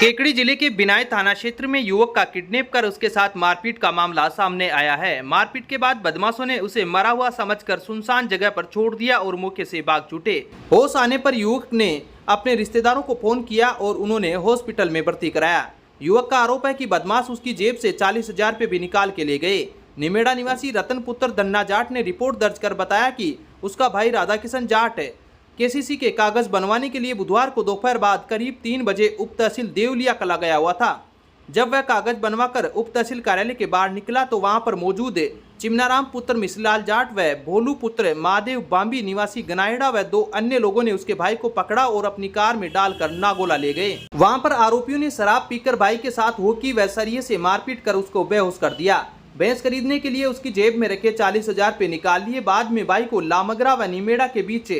केकड़ी जिले के बिनाई थाना क्षेत्र में युवक का किडनैप कर उसके साथ मारपीट का मामला सामने आया है। मारपीट के बाद बदमाशों ने उसे मरा हुआ समझकर सुनसान जगह पर छोड़ दिया और मौके से भाग छूटे। होश आने पर युवक ने अपने रिश्तेदारों को फोन किया और उन्होंने हॉस्पिटल में भर्ती कराया। युवक का आरोप है कि बदमाश उसकी जेब से 40,000 रुपये भी निकाल के ले गए। निमेड़ा निवासी रतन पुत्र धन्ना जाट ने रिपोर्ट दर्ज कर बताया कि उसका भाई राधाकिशन जाट केसीसी के कागज बनवाने के लिए बुधवार को दोपहर बाद करीब 3 बजे उप तहसील देवलिया कला गया हुआ था। जब वह कागज बनवाकर उप तहसील कार्यालय के बाहर निकला तो वहां पर मौजूद चिमनाराम पुत्र मिश्रलाल जाट व भोलू पुत्र महादेव बांबी निवासी गनाहेड़ा व 2 अन्य लोगों ने उसके भाई को पकड़ा और अपनी कार में डालकर नागोला ले गए। वहां पर आरोपियों ने शराब पीकर भाई के साथ होकी व सरिये से मारपीट कर उसको बेहोश कर दिया। भैंस खरीदने के लिए उसकी जेब में रखे 40,000 रुपये निकाल लिए। बाद में भाई को लामगरा व निमेड़ा के बीच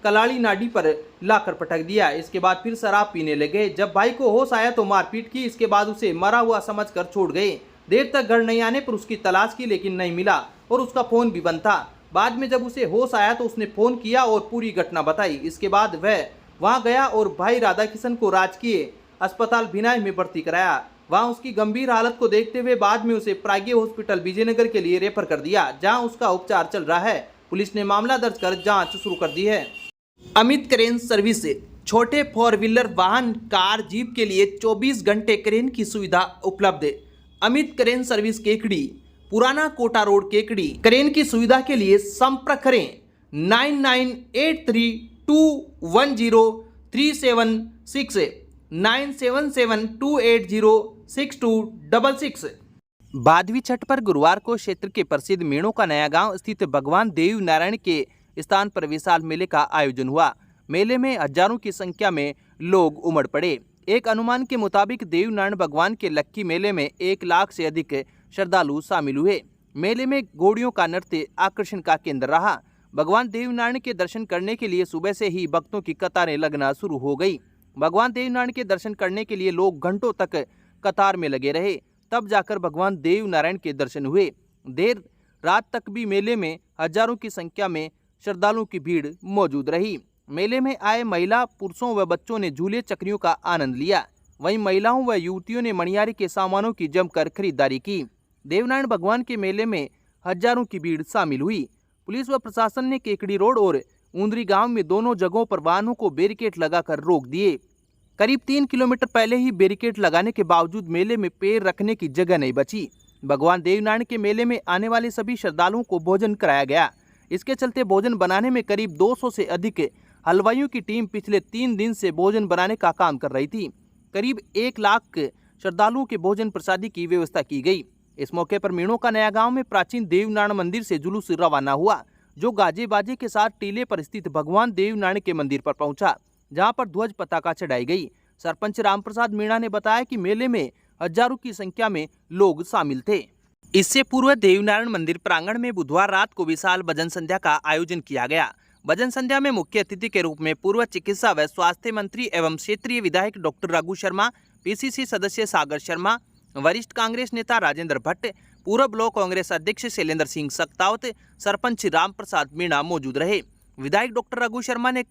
कलाड़ी नाडी पर लाकर पटक दिया। इसके बाद फिर शराब पीने लगे। जब भाई को होश आया तो मारपीट की। इसके बाद उसे मरा हुआ समझकर छोड़ गए। देर तक घर नहीं आने पर उसकी तलाश की लेकिन नहीं मिला और उसका फोन भी बंद था। बाद में जब उसे होश आया तो उसने फोन किया और पूरी घटना बताई। इसके बाद वह वहां गया और भाई राधाकिशन को राजकीय अस्पताल बिनाई में भर्ती कराया। वहां उसकी गंभीर हालत को देखते हुए बाद में उसे प्राज्ञ हॉस्पिटल विजयनगर के लिए रेफर कर दिया, जहां उसका उपचार चल रहा है। पुलिस ने मामला दर्ज कर जांच शुरू कर दी है। अमित क्रेन सर्विस छोटे 4 व्हीलर वाहन, कार, जीप के लिए 24 घंटे क्रेन की सुविधा उपलब्ध। अमित क्रेन सर्विस केकड़ी, पुराना कोटा रोड, केकड़ी। क्रेन की सुविधा के लिए संपर्क करें 9983210376 9772806266। भादवी छठ पर गुरुवार को क्षेत्र के प्रसिद्ध मेणों का नया गांव स्थित भगवान देव नारायण के स्थान पर विशाल मेले का आयोजन हुआ। मेले में हजारों की संख्या में लोग उमड़ पड़े। एक अनुमान के मुताबिक देव नारायण भगवान के लक्की मेले में 1 लाख से अधिक श्रद्धालु शामिल हुए। मेले में घोड़ियों का नृत्य आकर्षण का केंद्र रहा। भगवान देव नारायण के दर्शन करने के लिए सुबह से ही भक्तों की कतारें लगना शुरू हो गई। भगवान देव नारायण के दर्शन करने के लिए लोग घंटों तक कतार में लगे रहे, तब जाकर भगवान देव नारायण के दर्शन हुए। देर रात तक भी मेले में हजारों की संख्या में श्रद्धालुओं की भीड़ मौजूद रही। मेले में आए महिला, पुरुषों व बच्चों ने झूले चक्रियों का आनंद लिया। वहीं महिलाओं व युवतियों ने मणियारी के सामानों की जमकर खरीदारी की। देवनारायण भगवान के मेले में हजारों की भीड़ शामिल हुई। पुलिस व प्रशासन ने केकड़ी रोड और ऊंदरी गांव में दोनों जगहों पर वाहनों को बैरिकेड लगाकर रोक दिए। करीब 3 किलोमीटर पहले ही बैरिकेड लगाने के बावजूद मेले में पैर रखने की जगह नहीं बची। भगवान देवनारायण के मेले में आने वाले सभी श्रद्धालुओं को भोजन कराया गया। इसके चलते भोजन बनाने में करीब 200 से अधिक हलवाइयों की टीम पिछले 3 दिन से भोजन बनाने का काम कर रही थी। करीब 1 लाख श्रद्धालुओं के भोजन प्रसादी की व्यवस्था की गई। इस मौके पर मीणों का नया गांव में प्राचीन देवनारायण मंदिर से जुलूस रवाना हुआ, जो गाजे बाजे के साथ टीले पर स्थित भगवान देवनारायण के मंदिर पर पहुंचा, जहां पर ध्वज पताका चढ़ाई गई। सरपंच रामप्रसाद मीणा ने बताया कि मेले में हजारों की संख्या में लोग शामिल थे। इससे पूर्व देवनारायण मंदिर प्रांगण में बुधवार रात को विशाल भजन संध्या का आयोजन किया गया। भजन संध्या में मुख्य अतिथि के रूप में पूर्व चिकित्सा व स्वास्थ्य मंत्री एवं क्षेत्रीय विधायक डॉक्टर रघु शर्मा, पीसीसी सदस्य सागर शर्मा, वरिष्ठ कांग्रेस नेता राजेंद्र भट्ट, पूर्व ब्लॉक कांग्रेस अध्यक्ष शैलेंद्र सिंह सक्तावत, सरपंच रामप्रसाद मीणा मौजूद रहे। विधायक डॉक्टर रघु शर्मा ने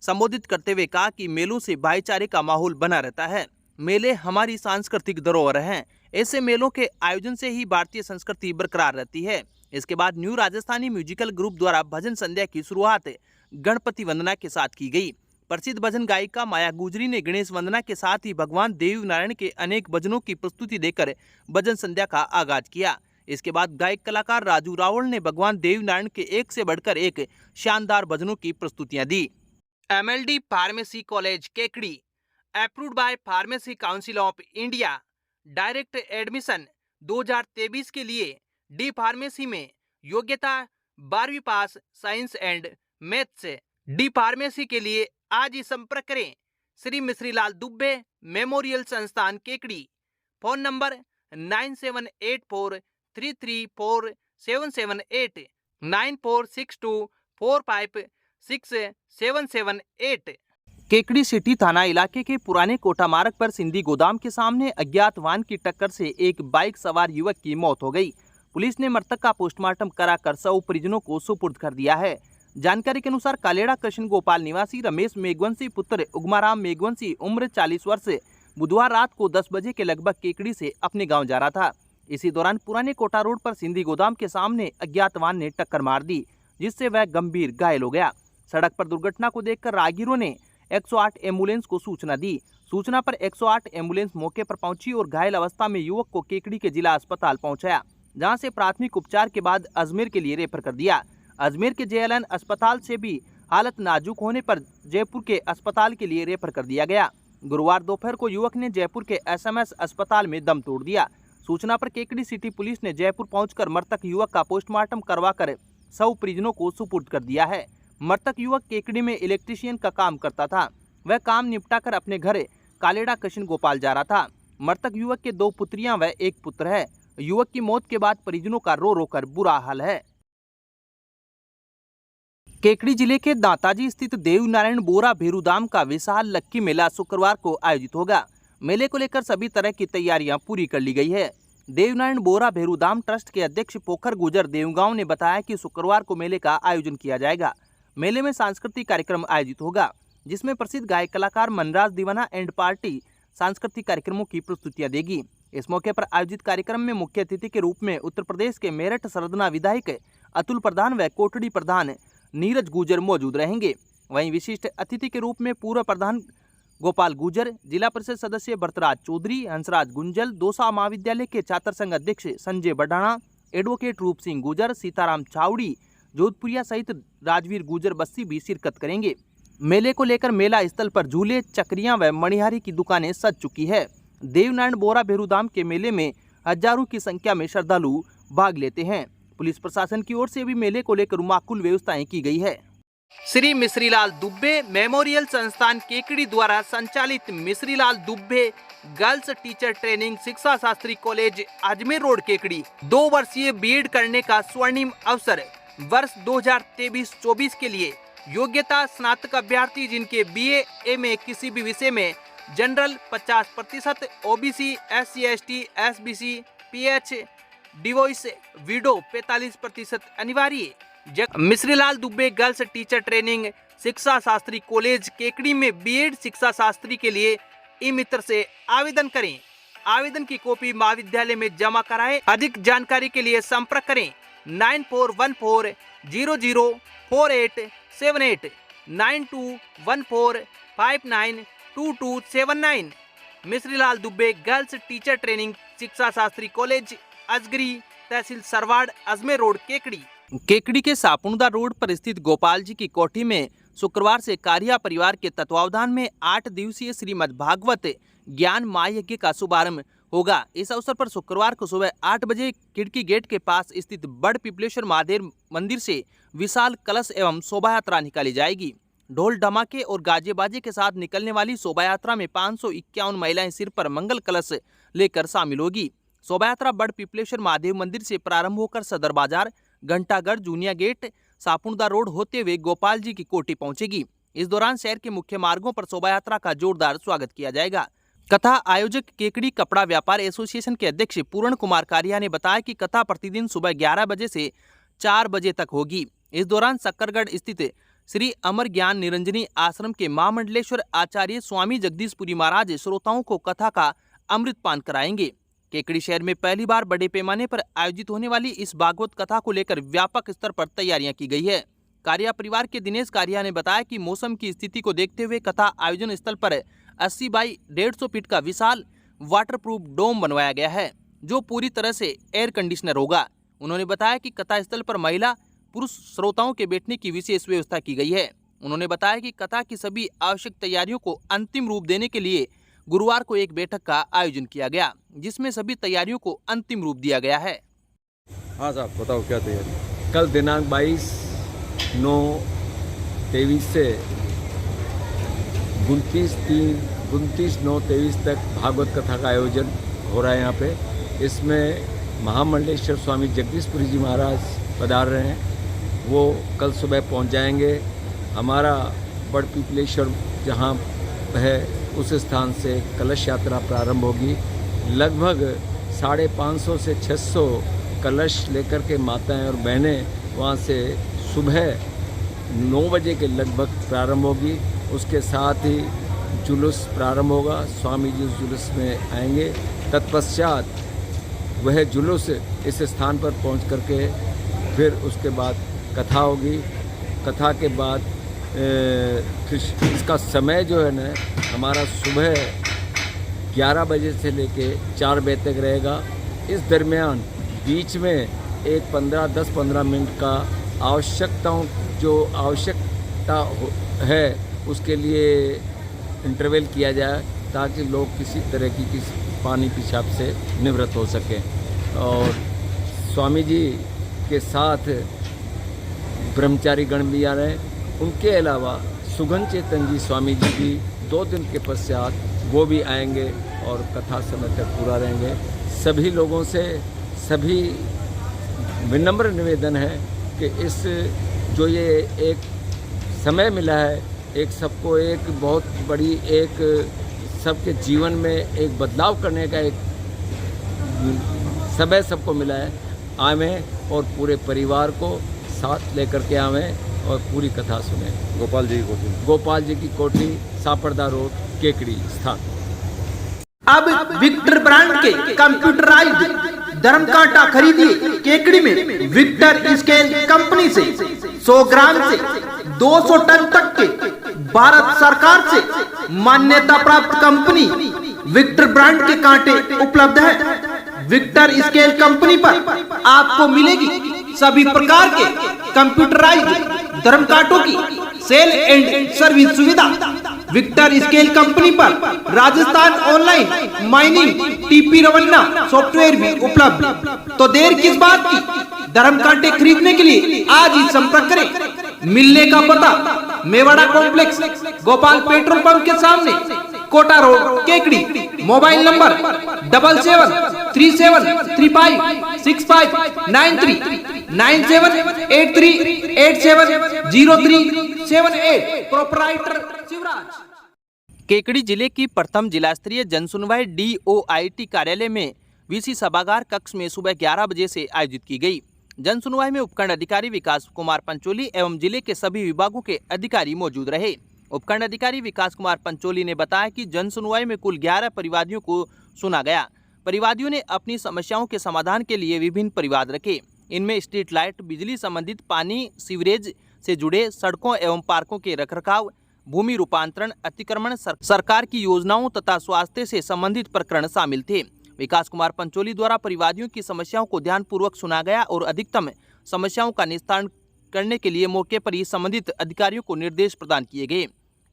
संबोधित करते हुए कहा कि मेलों से भाईचारे का माहौल बना रहता है। मेले हमारी सांस्कृतिक धरोहर हैं। ऐसे मेलों के आयोजन से ही भारतीय संस्कृति बरकरार रहती है। इसके बाद न्यू राजस्थानी म्यूजिकल ग्रुप द्वारा भजन संध्या की शुरुआत गणपति वंदना के साथ की गई। प्रसिद्ध भजन गायिका माया गुजरी ने गणेश वंदना के साथ ही भगवान देव नारायण के अनेक भजनों की प्रस्तुति देकर भजन संध्या का आगाज किया। इसके बाद गायक कलाकार राजू रावल ने भगवान देव नारायण के एक से बढ़कर एक शानदार भजनों की प्रस्तुतियां दी। MLD pharmacy college Kekri, approved by pharmacy council of India. Direct admission 2023 के लिए डी फार्मेसी में योग्यता 12वीं पास, science and maths. D pharmacy के लिए आज ही संपर्क करें श्री मिश्रीलाल दुबे मेमोरियल संस्थान Kekri. Phone number 9784334778 9462456778। Kekri city थाना इलाके के पुराने कोटा मार्ग पर सिंधी गोदाम के सामने अज्ञात वाहन की टक्कर से एक बाइक सवार युवक की मौत हो गई। पुलिस ने मृतक का पोस्टमार्टम कराकर शव परिजनों को सुपुर्द कर दिया है। जानकारी के अनुसार कालेड़ा कृष्ण गोपाल निवासी रमेश मेघवंशी पुत्र उगमाराम मेघवंशी उम्र 40 वर्ष बुधवार रात को 10 बजे के लगभग केकड़ी से अपने गांव जा रहा था। इसी दौरान पुराने कोटा रोड पर सिंधी गोदाम के सामने अज्ञात वाहन ने टक्कर मार दी, जिससे वह गंभीर घायल हो गया। सड़क पर दुर्घटना को देखकर राहगीरों ने 108 एम्बुलेंस को सूचना दी। सूचना पर 108 एम्बुलेंस मौके पर पहुंची और घायल अवस्था में युवक को केकड़ी के जिला अस्पताल पहुंचाया, जहां से प्राथमिक उपचार के बाद अजमेर के लिए रेफर कर दिया। अजमेर के JLN अस्पताल से भी हालत नाजुक होने पर जयपुर के अस्पताल के लिए रेफर कर दिया गया। गुरुवार दोपहर को युवक ने जयपुर के SMS अस्पताल में दम तोड़ दिया। सूचना पर केकड़ी सिटी पुलिस ने जयपुर पहुंचकर मृतक युवक का पोस्टमार्टम करवाकर शव परिजनों को सुपुर्द कर दिया है। मृतक युवक केकड़ी में इलेक्ट्रीशियन का काम करता था। वह काम निपटाकर अपने घर कालेड़ा कशिन गोपाल जा रहा था। मृतक युवक के 2 पुत्रियां व 1 पुत्र है। युवक की मौत के बाद परिजनों का रो रो कर बुरा हाल है। केकड़ी जिले के दांताजी स्थित देवनारायण बोरा भेरूधाम का विशाल लक्की मेला शुक्रवार को आयोजित होगा। मेले को लेकर सभी तरह की तैयारियां पूरी कर ली गई है। देवनारायण बोरा भेरूधाम ट्रस्ट के अध्यक्ष पोखर गुजर देवगांव ने बताया कि शुक्रवार को मेले का आयोजन किया जाएगा। मेले में सांस्कृतिक कार्यक्रम आयोजित होगा, जिसमें प्रसिद्ध गायक कलाकार मनराज दीवाना एंड पार्टी सांस्कृतिक कार्यक्रमों की प्रस्तुतियां देगी। इस मौके पर आयोजित कार्यक्रम में मुख्य अतिथि के रूप में उत्तर प्रदेश के मेरठ सरदना विधायक अतुल प्रधान व कोटड़ी प्रधान नीरज गुजर मौजूद रहेंगे। वहीं विशिष्ट अतिथि के रूप में पूर्व प्रधान गोपाल गुजर, जिला परिषद सदस्य भरतराज चौधरी, हंसराज गुंजल, दौसा महाविद्यालय के छात्र संघ अध्यक्ष संजय बढ़ाना, एडवोकेट रूप सिंह गुजर, सीताराम चावड़ी, जोधपुरिया सहित राजवीर गुजर बस्सी भी शिरकत करेंगे। मेले को लेकर मेला स्थल पर झूले, चक्रियां व मणिहारी की दुकानें सज चुकी है। देवनारायण बोरा भेरूधाम के मेले में हजारों की संख्या में श्रद्धालु भाग लेते हैं। पुलिस प्रशासन की ओर से भी मेले को लेकर माकूल व्यवस्थाएं की गई है। श्री मिश्रीलाल दुबे मेमोरियल संस्थान केकड़ी द्वारा संचालित Mishrilal Dubey girls teacher training शिक्षा शास्त्री कॉलेज अजमेर रोड केकड़ी 2 वर्षीय बीएड करने का स्वर्णिम अवसर। वर्ष 2023-24 के लिए योग्यता स्नातक अभ्यर्थी जिनके BA MA किसी भी विषय में general 50%, OBC SC ST SBC PH divorcee widow 45% अनिवार्य। Mishrilal Dubey girls teacher training शिक्षा शास्त्री कॉलेज केकड़ी में बीएड शिक्षा शास्त्री के लिए ई-मित्र से आवेदन करें। आवेदन की कॉपी महाविद्यालय में जमा कराएं। अधिक जानकारी के लिए संपर्क करें 9414004878 9214592279। Mishrilal Dubey girls teacher training शिक्षा शास्त्री कॉलेज अजगरी तहसील सरवाड़ अजमेर रोड केकड़ी। केकड़ी के सापुणदा रोड पर स्थित गोपाल जी की कोठी में शुक्रवार से कारिया परिवार के तत्वावधान में 8 दिवसीय श्रीमद् भागवत ज्ञान महायज्ञ का शुभारंभ होगा। इस अवसर पर शुक्रवार को सुबह 8 बजे खिड़की गेट के पास स्थित बड़ पिपलेश्वर महादेव मंदिर से विशाल कलश एवं शोभा यात्रा निकाली जाएगी। ढोल धमाके और गाजे बाजे के साथ निकलने वाली शोभा यात्रा में 551 महिलाएं सिर पर मंगल कलश लेकर शामिल होगी। शोभा यात्रा बड़ पिपलेश्वर महादेव मंदिर से प्रारंभ होकर सदर बाजार, घंटागढ़, जूनिया गेट, सापुणदा रोड होते हुए गोपाल जी की कोठी पहुंचेगी। इस दौरान शहर के मुख्य मार्गों पर शोभा यात्रा का जोरदार स्वागत किया जाएगा। कथा आयोजक केकड़ी कपड़ा व्यापार एसोसिएशन के अध्यक्ष पूर्ण कुमार कारिया ने बताया कि कथा प्रतिदिन सुबह 11 बजे से 4 बजे तक होगी। इस दौरान सक्करगढ़ स्थित श्री अमर ज्ञान निरंजनी आश्रम के महामंडलेश्वर आचार्य स्वामी जगदीशपुरी महाराज श्रोताओं को कथा का अमृतपान कराएंगे। केकड़ी शहर में पहली बार बड़े पैमाने पर आयोजित होने वाली इस भागवत कथा को लेकर व्यापक स्तर पर तैयारियां की गई है। कारिया परिवार के दिनेश कारिया ने बताया कि मौसम की स्थिति को देखते हुए कथा आयोजन स्थल पर 80 बाई 150 फीट का विशाल वाटरप्रूफ डोम बनवाया गया है, जो पूरी तरह से एयर कंडीशनर होगा। उन्होंने बताया कि कथा स्थल पर महिला पुरुष श्रोताओं के बैठने की विशेष व्यवस्था की गई है। उन्होंने बताया कि कथा की सभी आवश्यक तैयारियों को अंतिम रूप देने के लिए गुरुवार को एक बैठक का आयोजन किया गया, जिसमें सभी तैयारियों को अंतिम रूप दिया गया है। हाँ साहब, बताओ क्या तैयारी? कल दिनांक 22/9/23 से 29/9/23 तक भागवत कथा का आयोजन हो रहा है यहाँ पे। इसमें महामंडलेश्वर स्वामी जगदीशपुरी जी महाराज पधार रहे हैं। वो कल सुबह पहुँच जाएंगे। हमारा बड़ पिपलेश्वर जहाँ है उस स्थान से कलश यात्रा प्रारंभ होगी। लगभग 550 से 600 कलश लेकर के माताएं और बहनें वहाँ से सुबह 9 बजे के लगभग प्रारंभ होगी। उसके साथ ही जुलूस प्रारंभ होगा। स्वामी जी उस जुलूस में आएंगे। तत्पश्चात वह जुलूस इस स्थान पर पहुंच करके फिर उसके बाद कथा होगी। कथा के बाद फिर इसका समय जो है ना हमारा सुबह 11 बजे से लेके 4 बजे तक रहेगा। इस दरमियान बीच में एक 10-15 मिनट का आवश्यकता है उसके लिए इंटरवल किया जाए, ताकि लोग किसी तरह की पानी पेशाब से निवृत्त हो सकें। और स्वामी जी के साथ ब्रह्मचारी गण भी आ रहे हैं। उनके अलावा सुगन चेतन जी स्वामी जी भी 2 दिन के पश्चात वो भी आएंगे और कथा समय तक पूरा रहेंगे। सभी लोगों से सभी विनम्र निवेदन है कि इस जो ये एक समय मिला है, एक सबको एक बहुत बड़ी एक सबके जीवन में एक बदलाव करने का एक समय सबको मिला है। आवें और पूरे परिवार को साथ लेकर के आवें और पूरी कथा सुने। गोपाल जी की कोठी, सापड़दा रोड, केकड़ी स्थान। अब विक्टर ब्रांड के कंप्यूटराइज्ड धर्मकांटा खरीदिए केकड़ी में विक्टर स्केल कंपनी से। 100 ग्राम से 200 टन तक के भारत सरकार से मान्यता प्राप्त कंपनी विक्टर ब्रांड के कांटे उपलब्ध है। विक्टर स्केल कंपनी पर आपको मिलेगी सभी प्रकार के कंप्यूटराइज्ड धर्मकांटों की सेल एंड सर्विस सुविधा। विक्टर स्केल कंपनी पर Rajasthan online mining TP Revanna software भी उपलब्ध। तो देर किस बात की, धर्मकांटे खरीदने के लिए आज ही संपर्क करें। मिलने का पता Mewada complex, Gopal petrol pump के सामने, Kota road, Kekri. Mobile number 7737356593 9783870378। Proprietor Shivraj. Kekri जिले की प्रथम जिला स्तरीय जन सुनवाई DOIT कार्यालय में VC सभागार कक्ष में सुबह 11 बजे से आयोजित की गई। जन सुनवाई में उपखंड अधिकारी विकास कुमार पंचोली एवं जिले के सभी विभागों के अधिकारी मौजूद रहे। उपखंड अधिकारी विकास कुमार पंचोली ने बताया कि जन सुनवाई में कुल 11 परिवादियों को सुना गया। परिवादियों ने अपनी समस्याओं के समाधान के लिए विभिन्न परिवाद रखे। इनमें स्ट्रीट लाइट, बिजली संबंधित, पानी, सीवरेज से जुड़े, सड़कों एवं पार्कों के रखरखाव, भूमि रूपांतरण, अतिक्रमण, सरकार की योजनाओं तथा स्वास्थ्य से संबंधित प्रकरण शामिल थे। विकास कुमार पंचोली द्वारा परिवादियों की समस्याओं को ध्यानपूर्वक सुना गया और अधिकतम समस्याओं का निस्तारण करने के लिए मौके पर ही संबंधित अधिकारियों को निर्देश प्रदान किए गए।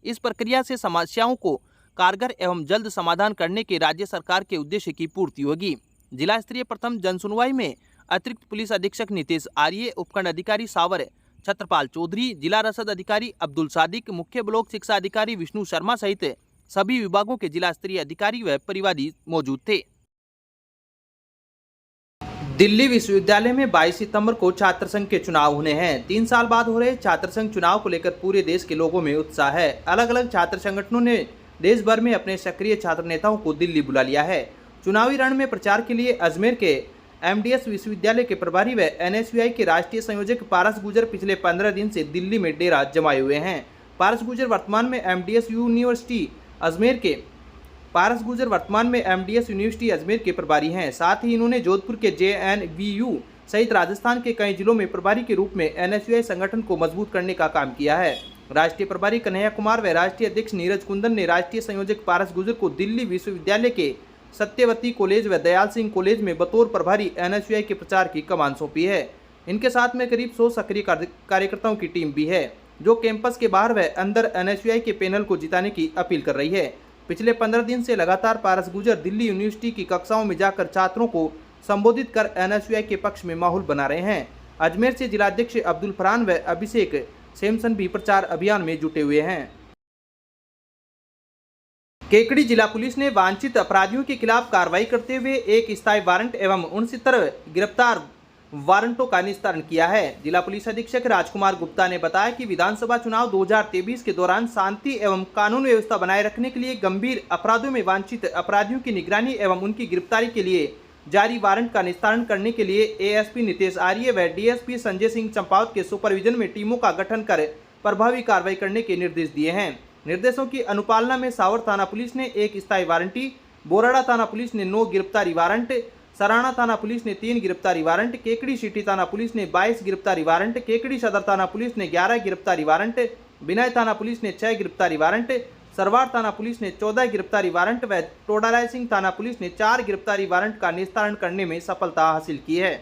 इस प्रक्रिया से समस्याओं को कारगर एवं जल्द समाधान करने के राज्य सरकार के उद्देश्य की पूर्ति होगी। जिला स्तरीय प्रथम जन सुनवाई में अतिरिक्त पुलिस अधीक्षक नितेश आर्य, उपखंड अधिकारी सावर छत्रपाल चौधरी, जिला रसद अधिकारी अब्दुल सादिक, मुख्य ब्लॉक शिक्षा अधिकारी विष्णु शर्मा सहित सभी विभागों के जिला स्तरीय अधिकारी व परिवादी मौजूद थे। दिल्ली विश्वविद्यालय में 22 सितंबर को छात्र संघ के चुनाव होने हैं। 3 साल बाद हो रहे छात्र संघ चुनाव को लेकर पूरे देश के लोगों में उत्साह है। अलग अलग छात्र संगठनों ने देश भर में अपने सक्रिय छात्र नेताओं को दिल्ली बुला लिया है। चुनावी रण में प्रचार के लिए अजमेर के MDS विश्वविद्यालय के प्रभारी व NSUI के राष्ट्रीय संयोजक पारस गुर्जर पिछले 15 दिन से दिल्ली में डेरा जमाए हुए हैं। पारस गुर्जर वर्तमान में MDS यूनिवर्सिटी अजमेर के प्रभारी हैं। साथ ही इन्होंने जोधपुर के JNVU सहित राजस्थान के कई जिलों में प्रभारी के रूप में NSUI संगठन को मजबूत करने का काम किया है। राष्ट्रीय प्रभारी कन्हैया कुमार व राष्ट्रीय अध्यक्ष नीरज कुंदन ने राष्ट्रीय संयोजक पारस गुर्जर को दिल्ली विश्वविद्यालय के सत्यवती कॉलेज व दयाल सिंह कॉलेज में बतौर प्रभारी NSUI के प्रचार की कमान सौंपी है। इनके साथ में करीब 100 सक्रिय कार्यकर्ताओं की टीम भी है, जो कैंपस के बाहर व अंदर NSUI के पैनल को जिताने की अपील कर रही है। पिछले 15 दिन से लगातार पारस गुर्जर दिल्ली यूनिवर्सिटी की कक्षाओं में जाकर छात्रों को संबोधित कर NSUI के पक्ष में माहौल बना रहे हैं। अजमेर से जिलाध्यक्ष अब्दुल फरहान व अभिषेक सैमसन भी प्रचार अभियान में जुटे हुए हैं। केकड़ी जिला पुलिस ने वांछित अपराधियों के खिलाफ कार्रवाई करते हुए एक स्थायी वारंट एवं 69 गिरफ्तार वारंटों का निस्तारण किया है। जिला पुलिस अधीक्षक राजकुमार गुप्ता ने बताया कि विधानसभा चुनाव 2023 के दौरान शांति एवं कानून व्यवस्था बनाए रखने के लिए गंभीर अपराधों में वांछित अपराधियों की निगरानी एवं उनकी गिरफ्तारी के लिए जारी वारंट का निस्तारण करने के लिए ASP नितेश आर्य व DSP संजय सिंह चंपावत के सुपरविजन में टीमों का गठन कर प्रभावी कार्रवाई करने के निर्देश दिए हैं। निर्देशों की अनुपालना में सावर थाना पुलिस ने 1 स्थायी वारंटी, बोराड़ा थाना पुलिस ने 9 गिरफ्तारी वारंट, सराना थाना पुलिस ने 3 गिरफ्तारी वारंट, केकड़ी सिटी थाना पुलिस ने 22 गिरफ्तारी वारंट, केकड़ी सदर थाना पुलिस ने 11 गिरफ्तारी वारंट, बिनाई थाना पुलिस ने 6 गिरफ्तारी वारंट, सरवार थाना पुलिस ने 14 गिरफ्तारी वारंट व टोडाराय सिंह थाना पुलिस ने 4 गिरफ्तारी वारंट का निस्तारण करने में सफलता हासिल की है।